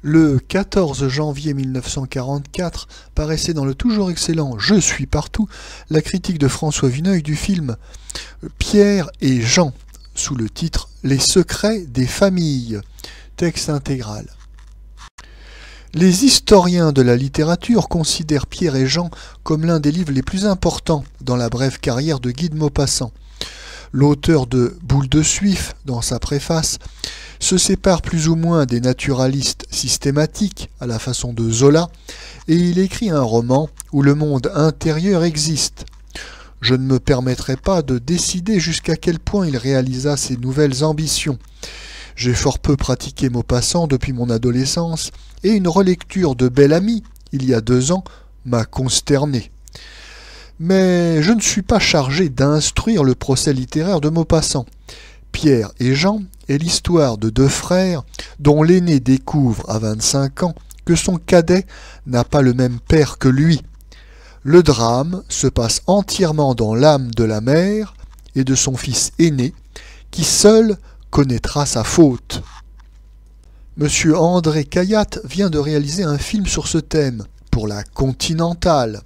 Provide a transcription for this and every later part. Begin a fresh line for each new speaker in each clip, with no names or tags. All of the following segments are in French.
Le 14 janvier 1944 paraissait dans le toujours excellent Je suis partout la critique de François Vineuil du film Pierre et Jean, sous le titre Les secrets des familles, texte intégral. Les historiens de la littérature considèrent Pierre et Jean comme l'un des livres les plus importants dans la brève carrière de Guy de Maupassant. L'auteur de Boule de Suif, dans sa préface, se sépare plus ou moins des naturalistes systématiques à la façon de Zola, et il écrit un roman où le monde intérieur existe. Je ne me permettrai pas de décider jusqu'à quel point il réalisa ses nouvelles ambitions. J'ai fort peu pratiqué Maupassant depuis mon adolescence, et une relecture de Bel-Ami, il y a 2 ans, m'a consterné. Mais je ne suis pas chargé d'instruire le procès littéraire de Maupassant. Pierre et Jean est l'histoire de 2 frères dont l'aîné découvre à 25 ans que son cadet n'a pas le même père que lui. Le drame se passe entièrement dans l'âme de la mère et de son fils aîné, qui seul connaîtra sa faute. Monsieur André Cayatte vient de réaliser un film sur ce thème, pour la Continentale.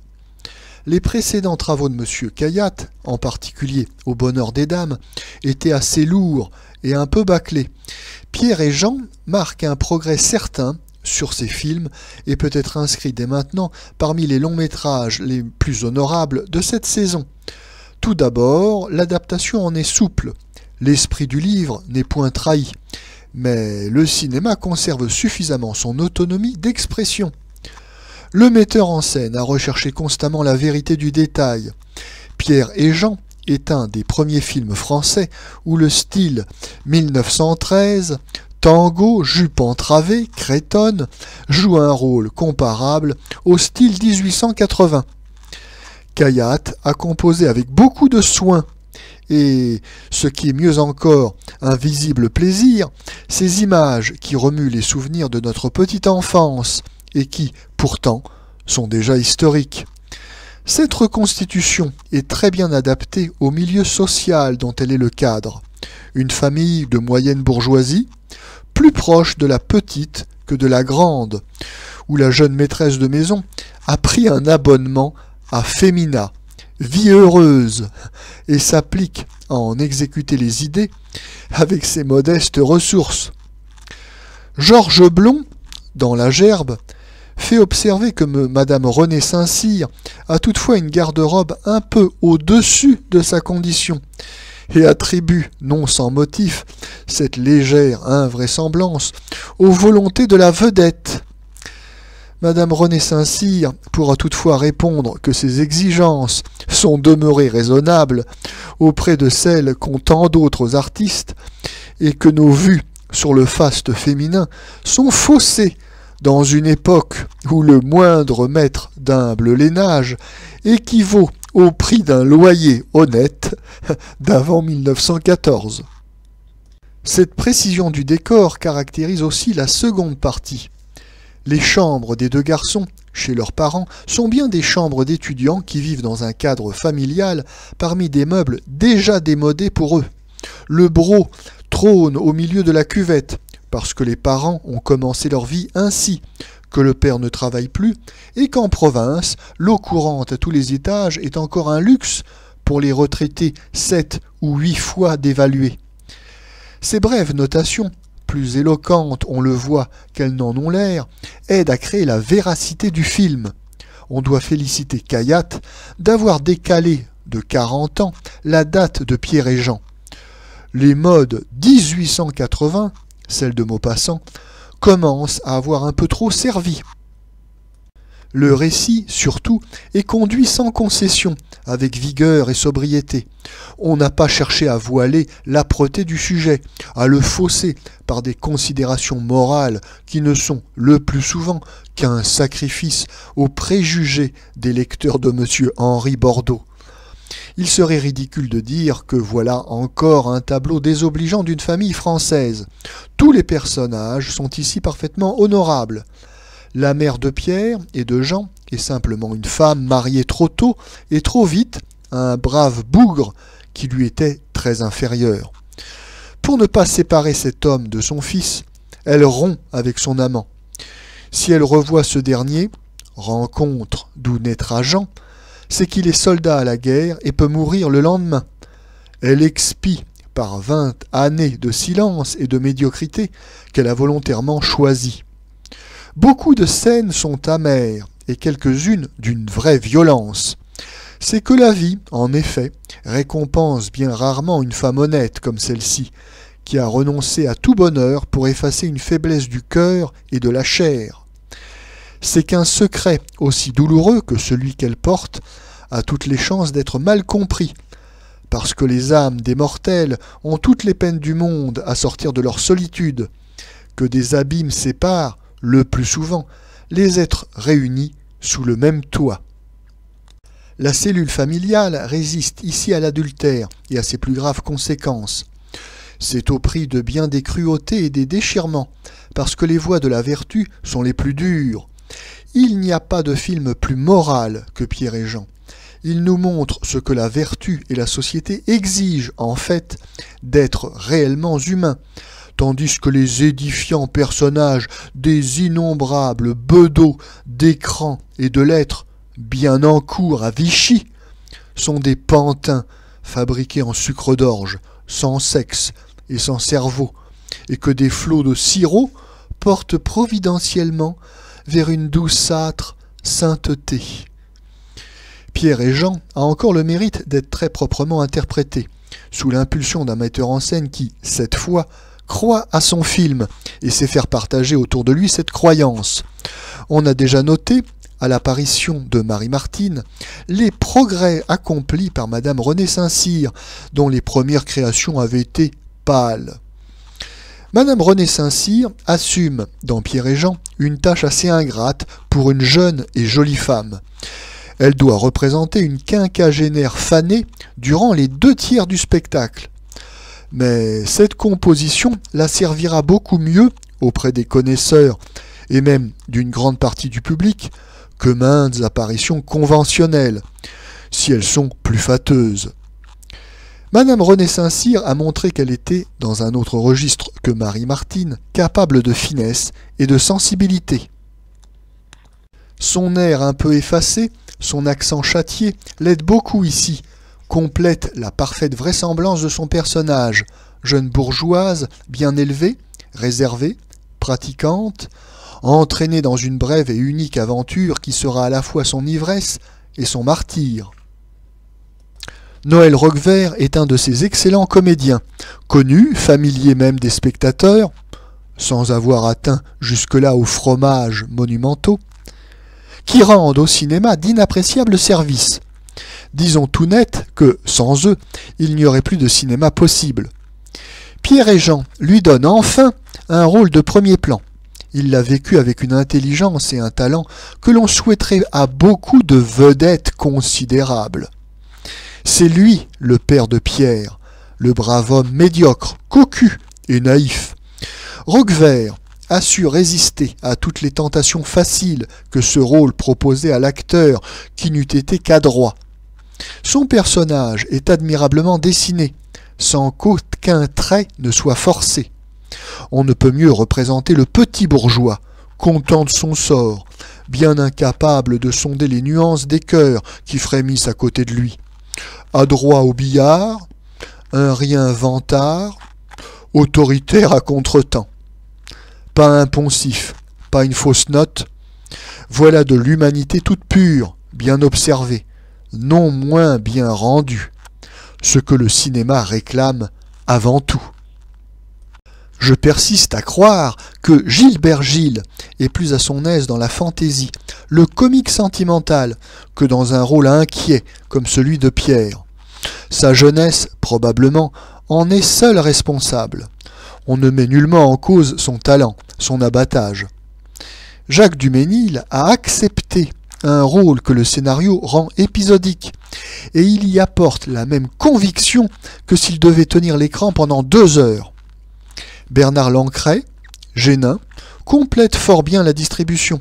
Les précédents travaux de Monsieur Cayatte, en particulier Au bonheur des dames, étaient assez lourds et un peu bâclés. Pierre et Jean marquent un progrès certain sur ces films et peut être inscrit dès maintenant parmi les longs métrages les plus honorables de cette saison. Tout d'abord, l'adaptation en est souple. L'esprit du livre n'est point trahi, mais le cinéma conserve suffisamment son autonomie d'expression. Le metteur en scène a recherché constamment la vérité du détail. Pierre et Jean est un des premiers films français où le style 1913, tango, jupe entravée, crétonne, joue un rôle comparable au style 1880. Cayatte a composé avec beaucoup de soin et, ce qui est mieux encore, un visible plaisir, ces images qui remuent les souvenirs de notre petite enfance et qui, pourtant, sont déjà historiques. Cette reconstitution est très bien adaptée au milieu social dont elle est le cadre. Une famille de moyenne bourgeoisie, plus proche de la petite que de la grande, où la jeune maîtresse de maison a pris un abonnement à Femina, vie heureuse, et s'applique à en exécuter les idées avec ses modestes ressources. Georges Blond, dans La Gerbe, fait observer que Madame Renée Saint-Cyr a toutefois une garde-robe un peu au-dessus de sa condition, et attribue, non sans motif, cette légère invraisemblance aux volontés de la vedette. Madame Renée Saint-Cyr pourra toutefois répondre que ses exigences sont demeurées raisonnables auprès de celles qu'ont tant d'autres artistes, et que nos vues sur le faste féminin sont faussées dans une époque où le moindre mètre d'humble lainage équivaut au prix d'un loyer honnête d'avant 1914. Cette précision du décor caractérise aussi la seconde partie. Les chambres des 2 garçons, chez leurs parents, sont bien des chambres d'étudiants qui vivent dans un cadre familial parmi des meubles déjà démodés pour eux. Le broc trône au milieu de la cuvette, parce que les parents ont commencé leur vie ainsi, que le père ne travaille plus, et qu'en province, l'eau courante à tous les étages est encore un luxe pour les retraités 7 ou 8 fois dévalués. Ces brèves notations, plus éloquentes, on le voit, qu'elles n'en ont l'air, aident à créer la véracité du film. On doit féliciter Cayatte d'avoir décalé de 40 ans la date de Pierre et Jean. Les modes 1880, celle de Maupassant, commence à avoir un peu trop servi. Le récit, surtout, est conduit sans concession, avec vigueur et sobriété. On n'a pas cherché à voiler l'âpreté du sujet, à le fausser par des considérations morales qui ne sont, le plus souvent, qu'un sacrifice aux préjugés des lecteurs de M. Henri Bordeaux. Il serait ridicule de dire que voilà encore un tableau désobligeant d'une famille française. Tous les personnages sont ici parfaitement honorables. La mère de Pierre et de Jean est simplement une femme mariée trop tôt et trop vite à un brave bougre qui lui était très inférieur. Pour ne pas séparer cet homme de son fils, elle rompt avec son amant. Si elle revoit ce dernier, rencontre d'où naîtra Jean, c'est qu'il est soldat à la guerre et peut mourir le lendemain. Elle expie par 20 années de silence et de médiocrité qu'elle a volontairement choisies. Beaucoup de scènes sont amères et quelques-unes d'une vraie violence. C'est que la vie, en effet, récompense bien rarement une femme honnête comme celle-ci, qui a renoncé à tout bonheur pour effacer une faiblesse du cœur et de la chair. C'est qu'un secret aussi douloureux que celui qu'elle porte a toutes les chances d'être mal compris, parce que les âmes des mortels ont toutes les peines du monde à sortir de leur solitude, que des abîmes séparent, le plus souvent, les êtres réunis sous le même toit. La cellule familiale résiste ici à l'adultère et à ses plus graves conséquences. C'est au prix de bien des cruautés et des déchirements, parce que les voies de la vertu sont les plus dures. Il n'y a pas de film plus moral que Pierre et Jean. Il nous montre ce que la vertu et la société exigent, en fait, d'être réellement humains, tandis que les édifiants personnages des innombrables bedeaux d'écran et de lettres bien en cours à Vichy sont des pantins fabriqués en sucre d'orge, sans sexe et sans cerveau, et que des flots de sirop portent providentiellement vers une douceâtre sainteté. Pierre et Jean a encore le mérite d'être très proprement interprété, sous l'impulsion d'un metteur en scène qui, cette fois, croit à son film et sait faire partager autour de lui cette croyance. On a déjà noté, à l'apparition de Marie-Martine, les progrès accomplis par Madame Renée Saint-Cyr, dont les premières créations avaient été pâles. Madame Renée Saint-Cyr assume, dans Pierre et Jean, une tâche assez ingrate pour une jeune et jolie femme. Elle doit représenter une quinquagénaire fanée durant les 2/3 du spectacle. Mais cette composition la servira beaucoup mieux auprès des connaisseurs et même d'une grande partie du public que maintes apparitions conventionnelles, si elles sont plus fâteuses. Madame Renée Saint-Cyr a montré qu'elle était, dans un autre registre que Marie-Martine, capable de finesse et de sensibilité. Son air un peu effacé, son accent châtié, l'aide beaucoup ici, complète la parfaite vraisemblance de son personnage, jeune bourgeoise, bien élevée, réservée, pratiquante, entraînée dans une brève et unique aventure qui sera à la fois son ivresse et son martyre. Noël Roquevert est un de ces excellents comédiens, connu, familier même des spectateurs, sans avoir atteint jusque-là aux fromages monumentaux, qui rendent au cinéma d'inappréciables services. Disons tout net que, sans eux, il n'y aurait plus de cinéma possible. Pierre et Jean lui donnent enfin un rôle de premier plan. Il l'a vécu avec une intelligence et un talent que l'on souhaiterait à beaucoup de vedettes considérables. C'est lui, le père de Pierre, le brave homme médiocre, cocu et naïf. Roquevert a su résister à toutes les tentations faciles que ce rôle proposait à l'acteur qui n'eût été qu'adroit. Son personnage est admirablement dessiné, sans qu'aucun trait ne soit forcé. On ne peut mieux représenter le petit bourgeois, content de son sort, bien incapable de sonder les nuances des cœurs qui frémissent à côté de lui. Adroit au billard, un rien vantard, autoritaire à contretemps. Pas un poncif, pas une fausse note. Voilà de l'humanité toute pure, bien observée, non moins bien rendue, ce que le cinéma réclame avant tout. Je persiste à croire que Gilbert Gilles est plus à son aise dans la fantaisie, le comique sentimental, que dans un rôle inquiet comme celui de Pierre. Sa jeunesse, probablement, en est seule responsable. On ne met nullement en cause son talent, son abattage. Jacques Duménil a accepté un rôle que le scénario rend épisodique, et il y apporte la même conviction que s'il devait tenir l'écran pendant 2 heures. Bernard Lancret, Génin, complète fort bien la distribution.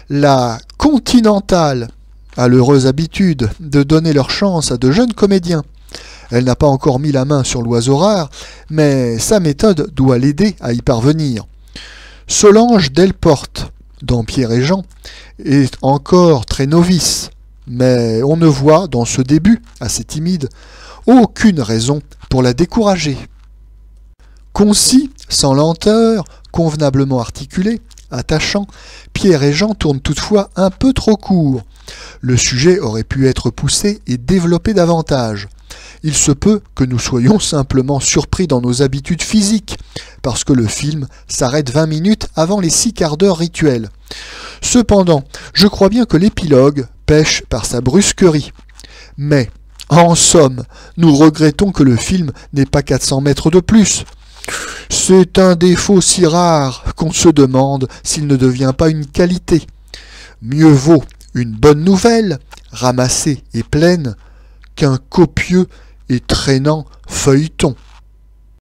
La Continentale a l'heureuse habitude de donner leur chance à de jeunes comédiens. Elle n'a pas encore mis la main sur l'oiseau rare, mais sa méthode doit l'aider à y parvenir. Solange Delporte, dans Pierre et Jean, est encore très novice, mais on ne voit dans ce début, assez timide, aucune raison pour la décourager. Concis, sans lenteur, convenablement articulé, attachant, Pierre et Jean tournent toutefois un peu trop court. Le sujet aurait pu être poussé et développé davantage. Il se peut que nous soyons simplement surpris dans nos habitudes physiques, parce que le film s'arrête 20 minutes avant les 6 quarts d'heure rituels. Cependant, je crois bien que l'épilogue pêche par sa brusquerie. Mais, en somme, nous regrettons que le film n'ait pas 400 mètres de plus. C'est un défaut si rare qu'on se demande s'il ne devient pas une qualité. Mieux vaut une bonne nouvelle, ramassée et pleine, qu'un copieux et traînant feuilleton.